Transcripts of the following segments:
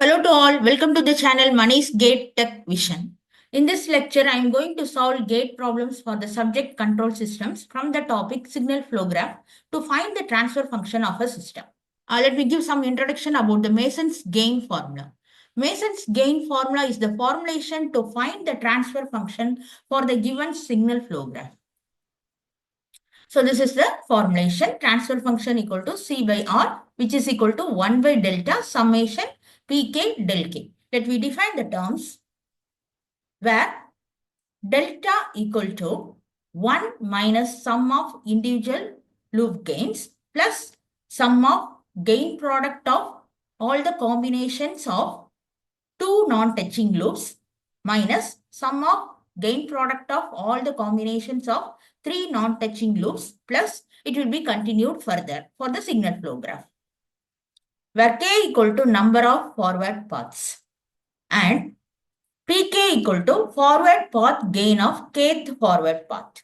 Hello to all, welcome to the channel Money's Gate Tech Vision. In this lecture, I am going to solve gate problems for the subject control systems from the topic signal flow graph to find the transfer function of a system. Let me give some introduction about the Mason's gain formula. Mason's gain formula is the formulation to find the transfer function for the given signal flow graph. So this is the formulation. Transfer function equal to C by R, which is equal to 1 by delta summation Pk del K. Let me define the terms where delta equal to 1 minus sum of individual loop gains plus sum of gain product of all the combinations of two non-touching loops minus sum of gain product of all the combinations of three non-touching loops plus it will be continued further for the signal flow graph where k equal to number of forward paths and pk equal to forward path gain of kth forward path.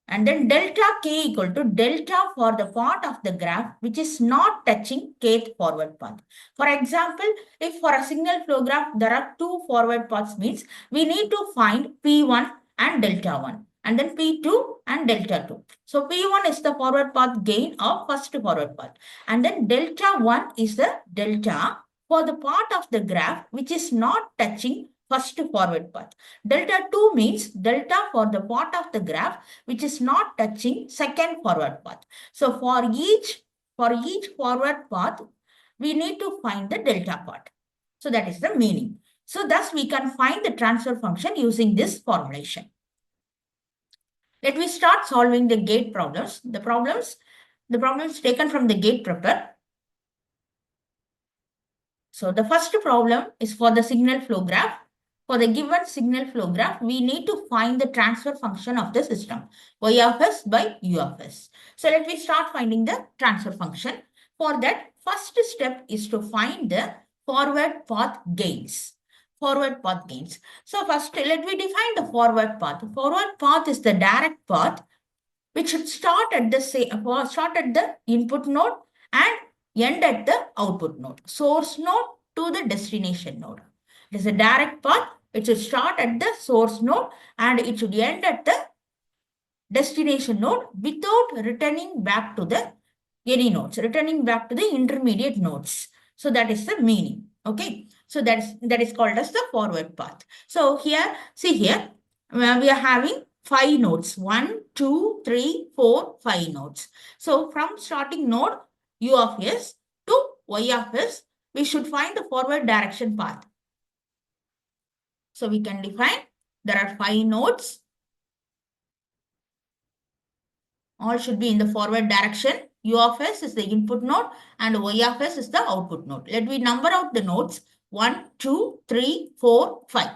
And then delta k equal to delta for the part of the graph which is not touching kth forward path. For example, if for a signal flow graph there are two forward paths means we need to find P1 and delta 1 and then P2 and delta 2. So P1 is the forward path gain of first forward path and then delta 1 is the delta for the part of the graph which is not touching first forward path. Delta 2 means delta for the part of the graph which is not touching second forward path. So for each forward path, we need to find the delta part. So that is the meaning. So thus we can find the transfer function using this formulation. Let me start solving the gate problems. The problems taken from the gate prepper. So the first problem is for the signal flow graph. For the given signal flow graph, we need to find the transfer function of the system, y of s by u of s. So let me start finding the transfer function. For that, first step is to find the forward path gains. Forward path gains. So first, let me define the forward path. Forward path is the direct path which should start at the input node and end at the output node, source node to the destination node. It is a direct path. It should start at the source node and it should end at the destination node without returning back to the any nodes, returning back to the intermediate nodes. So that is the meaning. Okay. So that is called as the forward path. So here, see here, we are having 5 nodes. 1, 2, 3, 4, 5 nodes. So from starting node u of s to y of s, we should find the forward direction path. So we can define there are 5 nodes. All should be in the forward direction. U of s is the input node and y of s is the output node. Let me number out the nodes. 1, 2, 3, 4, 5.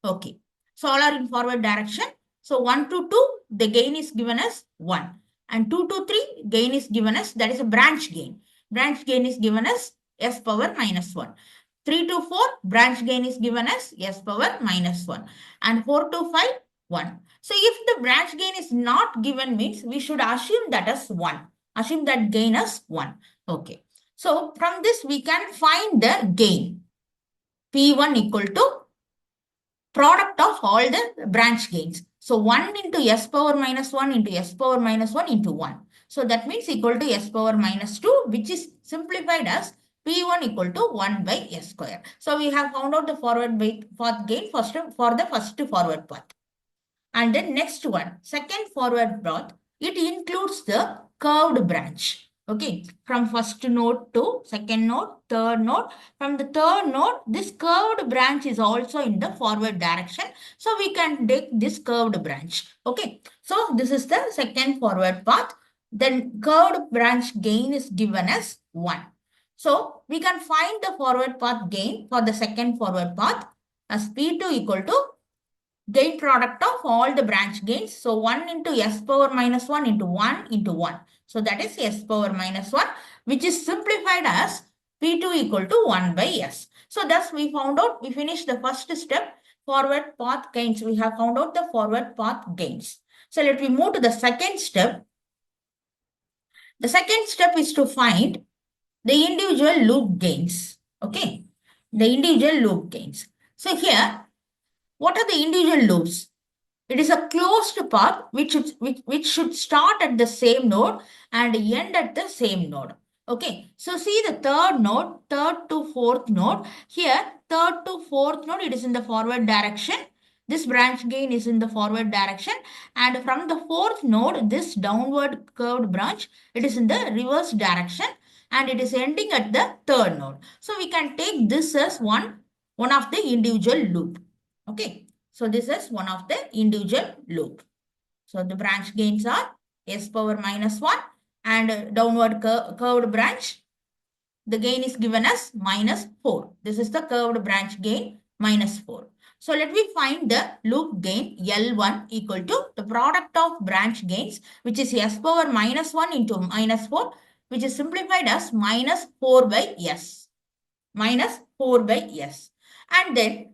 Okay. So all are in forward direction. So 1 to 2, the gain is given as 1. And 2 to 3, gain is given as, that is a branch gain. Branch gain is given as s power minus 1. 3 to 4, branch gain is given as s power minus 1. And 4 to 5, 1. So if the branch gain is not given means we should assume that as 1. Assume that gain as 1. Okay. So from this we can find the gain. P1 equal to product of all the branch gains. So 1 into s power minus 1 into s power minus 1 into 1. So that means equal to s power minus 2, which is simplified as P1 equal to 1 by s square. So we have found out the forward path gain first for the first forward path. And then next one, second forward path, it includes the curved branch. Okay, from first node to second node, third node. From the third node, this curved branch is also in the forward direction. So we can take this curved branch. Okay, so this is the second forward path. Then curved branch gain is given as 1. So we can find the forward path gain for the second forward path as P2 equal to gain product of all the branch gains. So 1 into s power minus 1 into 1 into 1. So that is s power minus 1, which is simplified as P2 equal to 1 by s. So thus we found out, we finished the first step, forward path gains. We have found out the forward path gains. So let me move to the second step. The second step is to find the individual loop gains. Okay, the individual loop gains. So here, what are the individual loops? It is a closed path which should start at the same node and end at the same node. Okay, so see the third to fourth node. Here, third to fourth node, it is in the forward direction. This branch gain is in the forward direction. And from the fourth node, this downward curved branch, it is in the reverse direction. And it is ending at the third node. So we can take this as one of the individual loop. Okay. So this is one of the individual loop. So the branch gains are s power minus 1 and downward curved branch. The gain is given as minus 4. This is the curved branch gain minus 4. So let me find the loop gain L1 equal to the product of branch gains, which is s power minus 1 into minus 4, which is simplified as minus 4 by s. Minus 4 by s. And then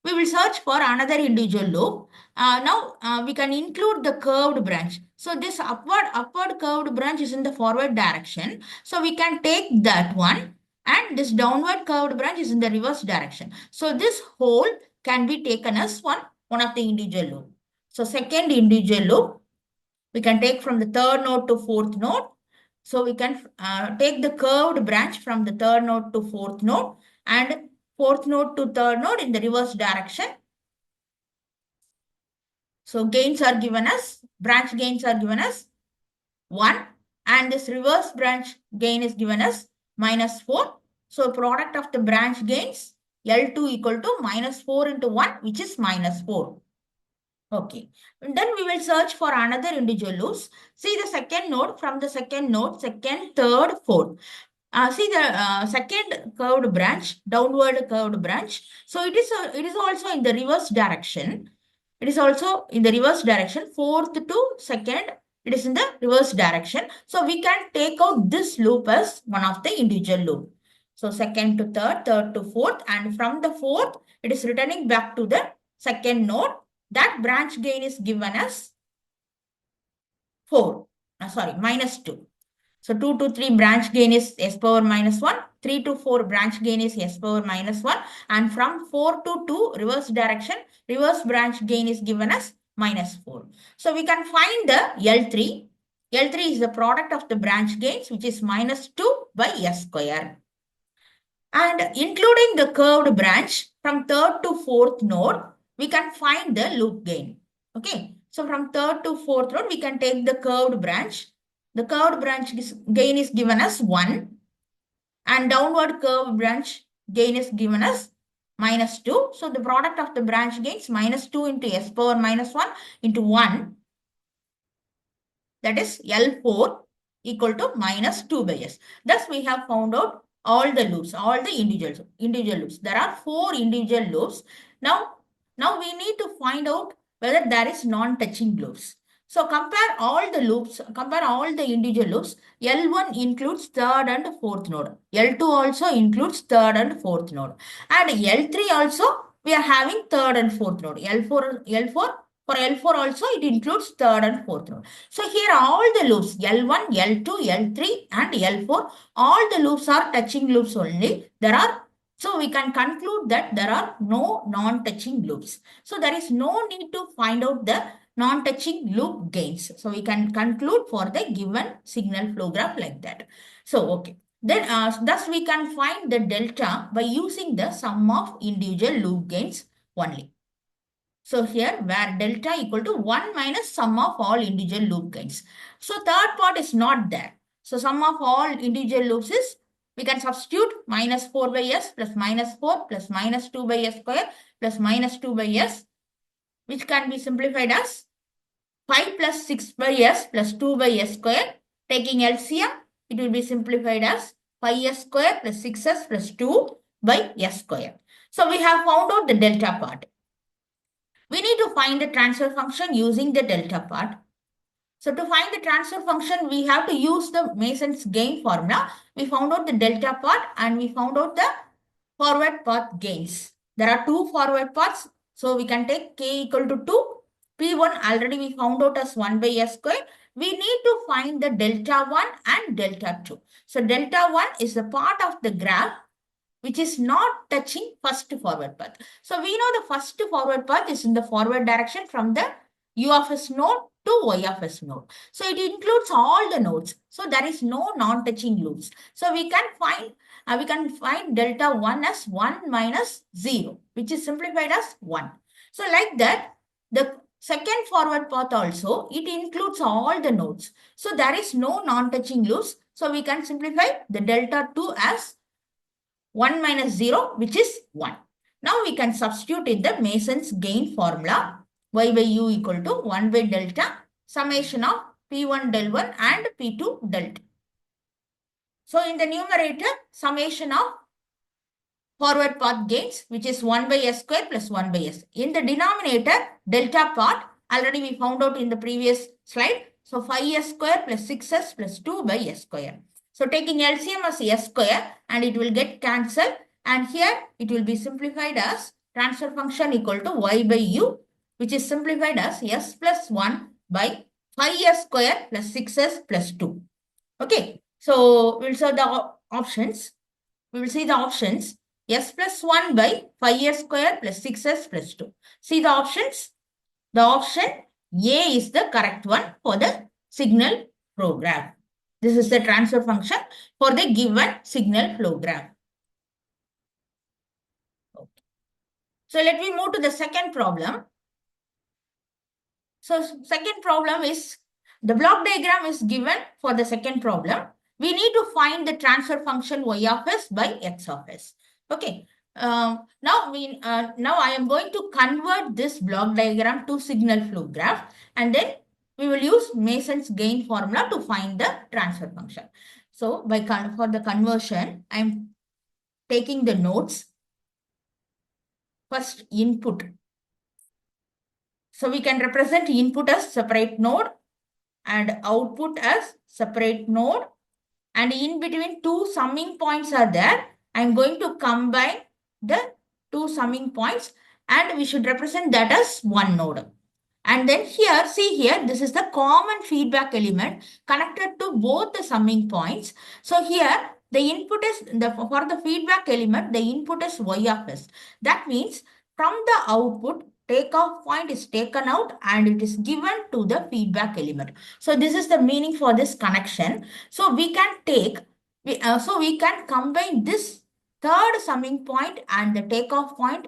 we will search for another individual loop. Now we can include the curved branch. So this upward curved branch is in the forward direction. So we can take that one, and this downward curved branch is in the reverse direction. So this whole can be taken as one of the individual loop. So second individual loop, we can take from the third node to fourth node. So we can take the curved branch from the third node to fourth node and fourth node to third node in the reverse direction. So gains are given as, branch gains are given as 1, and this reverse branch gain is given as minus 4. So product of the branch gains L2 equal to minus 4 into 1, which is minus 4. Okay. And then we will search for another individual loops. See the second node, from the second node, second, third, fourth. See the second curved branch, downward curved branch. So it is also in the reverse direction. It is also in the reverse direction. Fourth to second, it is in the reverse direction. So we can take out this loop as one of the individual loop. So second to third, third to fourth, and from the fourth, it is returning back to the second node. That branch gain is given as 4. Minus 2. So 2 to 3 branch gain is s power minus 1. 3 to 4 branch gain is s power minus 1. And from 4 to 2 reverse direction, reverse branch gain is given as minus 4. So we can find the L3. L3 is the product of the branch gains, which is minus 2 by s square. And including the curved branch from third to fourth node, we can find the loop gain. Okay. So from third to fourth node, we can take the curved branch. The curved branch gain is given as 1. And downward curved branch gain is given as minus 2. So the product of the branch gains minus 2 into s power minus 1 into 1. That is L4 equal to minus 2 by s. Thus we have found out all the loops, all the individual loops. There are 4 individual loops. Now we need to find out whether there is non-touching loops. So compare all the loops, compare all the individual loops. L1 includes third and fourth node. L2 also includes third and fourth node. And L3 also, we are having third and fourth node. L4, for L4 also, it includes third and fourth node. So here all the loops, L1, L2, L3 and L4, all the loops are touching loops only. So we can conclude that there are no non-touching loops. So there is no need to find out the non-touching loop gains. So we can conclude for the given signal flow graph like that. So, okay. Then, thus we can find the delta by using the sum of individual loop gains only. So here, where delta equal to 1 minus sum of all individual loop gains. So third part is not there. So sum of all individual loops is, we can substitute minus 4 by s plus minus 4 plus minus 2 by s square plus minus 2 by s, which can be simplified as 5 plus 6 by s plus 2 by s square. Taking LCM, it will be simplified as 5s square plus 6s plus 2 by s square. So we have found out the delta part. We need to find the transfer function using the delta part. So to find the transfer function, we have to use the Mason's gain formula. We found out the delta part and we found out the forward path gains. There are 2 forward paths. So we can take k equal to 2. P1 already we found out as 1 by s square. We need to find the delta 1 and delta 2. So delta 1 is the part of the graph which is not touching first forward path. So we know the first forward path is in the forward direction from the U of S node to Y of S node. So it includes all the nodes. So there is no non-touching loops. So we can find delta 1 as 1 minus 0, which is simplified as 1. So like that, the second forward path also, it includes all the nodes. So there is no non-touching loops. So we can simplify the delta 2 as 1 minus 0, which is 1. Now we can substitute in the Mason's gain formula, y by u equal to 1 by delta summation of P1 del 1 and P2 del 2. So in the numerator, summation of forward path gains, which is 1 by s square plus 1 by s. In the denominator, delta part, already we found out in the previous slide. So 5s square plus 6s plus 2 by s square. So taking LCM as s square and it will get cancelled. And here it will be simplified as transfer function equal to y by u, which is simplified as s plus 1 by 5s square plus 6s plus 2. Okay. So we'll see the options. We will see the options. S plus 1 by 5s square plus 6s plus 2. See the options? The option A is the correct one for the signal flow graph. This is the transfer function for the given signal flow graph. Okay. So let me move to the second problem. So second problem is the block diagram is given for the second problem. We need to find the transfer function y of s by x of s. Okay. Now I am going to convert this block diagram to signal flow graph, and then we will use Mason's gain formula to find the transfer function. So for the conversion, I am taking the nodes. First input. So we can represent input as separate node and output as separate node. And in between two summing points are there. I'm going to combine the two summing points and we should represent that as one node. And then here, see here, this is the common feedback element connected to both the summing points. So here, the input is, for the feedback element, the input is y of s. That means from the output, takeoff point is taken out and it is given to the feedback element. So this is the meaning for this connection. So we can combine this third summing point and the takeoff point,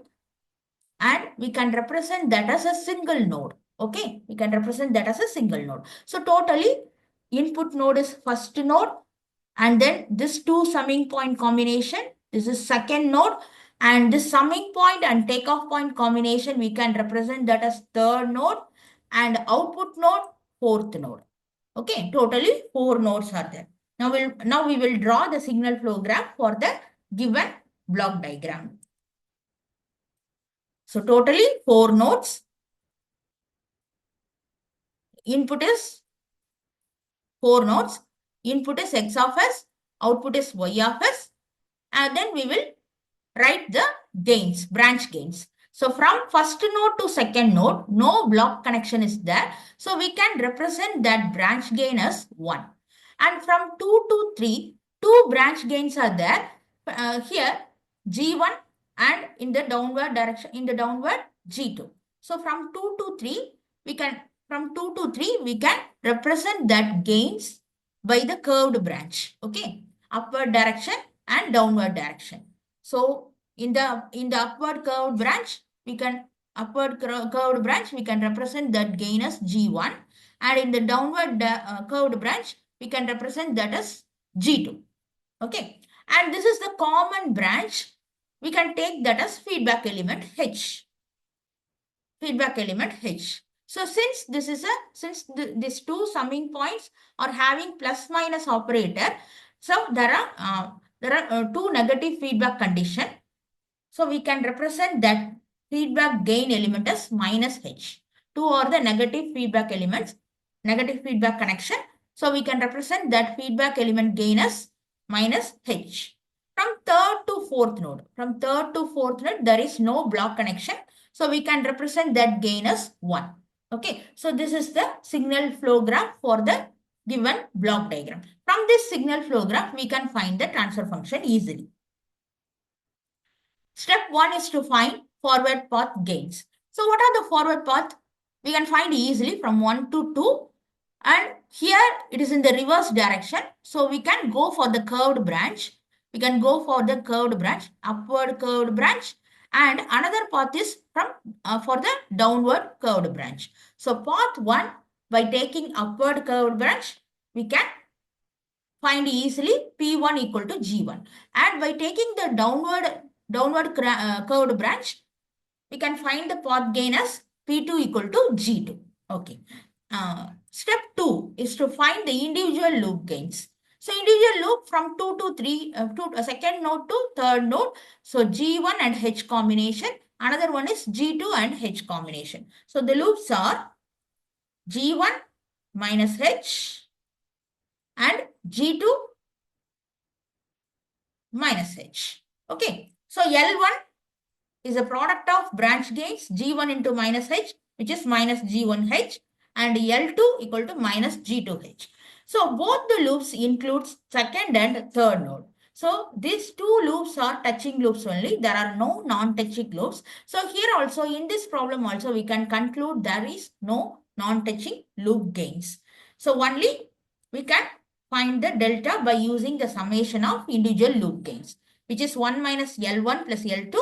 and we can represent that as a single node. Okay, we can represent that as a single node. So totally input node is first node, and then this two summing point combination, this is second node, and this summing point and takeoff point combination, we can represent that as third node, and output node, fourth node. Okay, totally 4 nodes are there. Now we will draw the signal flow graph for the given block diagram. So totally 4 nodes. Input is 4 nodes. Input is x of s, output is y of s, and then we will write the gains, branch gains. So from first node to second node, no block connection is there. So we can represent that branch gain as 1. And from 2 to 3, 2 branch gains are there. Here G1 and in the downward direction, in the downward G2. So from 2 to 3, we can represent that gains by the curved branch. Okay, upward direction and downward direction. So in the upward curved branch, we can represent that gain as G1, and in the downward curved branch, we can represent that as G2. Okay, and this is the common branch. We can take that as feedback element H. Feedback element H. So since these two summing points are having plus minus operator, so there are two negative feedback condition. So we can represent that feedback gain element as minus H. Two are the negative feedback elements, negative feedback connection. So we can represent that feedback element gain as minus H. From third to fourth node, there is no block connection. So we can represent that gain as 1. Okay, so this is the signal flow graph for the given block diagram. From this signal flow graph, we can find the transfer function easily. Step 1 is to find forward path gains. So what are the forward path? We can find easily from 1 to 2, and here it is in the reverse direction. So we can go for the curved branch. We can go for the curved branch, upward curved branch, and another path is from for the downward curved branch. So path 1, by taking upward curved branch, we can find easily P1 equal to G1. And by taking the downward curved branch, we can find the path gain as P2 equal to G2. Okay. Step 2 is to find the individual loop gains. So individual loop from 2 to 3, to second node to third node. So G1 and H combination. Another one is G2 and H combination. So the loops are G1 minus H and G2 minus H. Okay. So L1 is a product of branch gains G1 into minus H, which is minus G1H, and L2 equal to minus G2H. So both the loops includes second and third node. So these two loops are touching loops only. There are no non-touching loops. So here also in this problem also we can conclude there is no non-touching loop gains. So only we can find the delta by using the summation of individual loop gains, which is 1 minus L1 plus L2,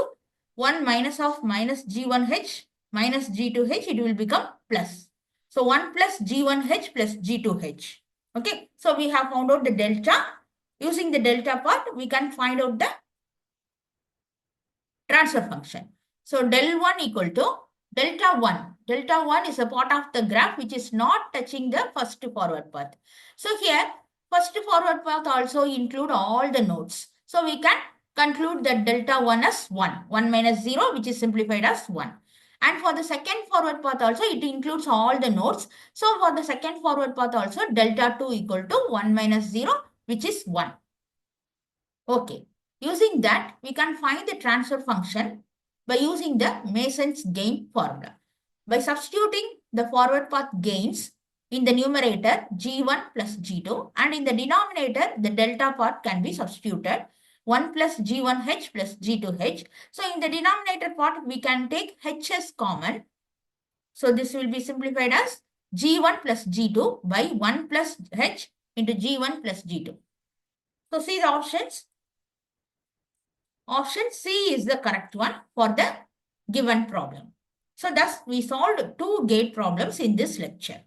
1 minus of minus G1H minus G2H, it will become plus. So 1 plus G1H plus G2H. Okay, so we have found out the delta. Using the delta part, we can find out the transfer function. So del 1 equal to delta 1. Delta 1 is a part of the graph which is not touching the first forward path. So here, first forward path also include all the nodes. So we can conclude that delta 1 as 1. 1 minus 0, which is simplified as 1. And for the second forward path also, it includes all the nodes. So for the second forward path also, delta 2 equal to 1 minus 0, which is 1. Okay. Using that, we can find the transfer function by using the Mason's gain formula. By substituting the forward path gains in the numerator G1 plus G2, and in the denominator the delta part can be substituted 1 plus G1H plus G2H. So in the denominator part we can take H as common. So this will be simplified as G1 plus G2 by 1 plus H into G1 plus G2. So see the options. Option C is the correct one for the given problem. So thus we solved 2 gate problems in this lecture.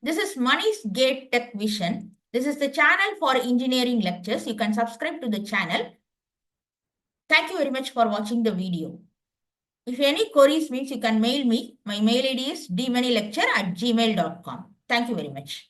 This is Mani's Gate Tech Vision. This is the channel for engineering lectures. You can subscribe to the channel. Thank you very much for watching the video. If any queries means you can mail me. My mail ID is dmanilecture@gmail.com. Thank you very much.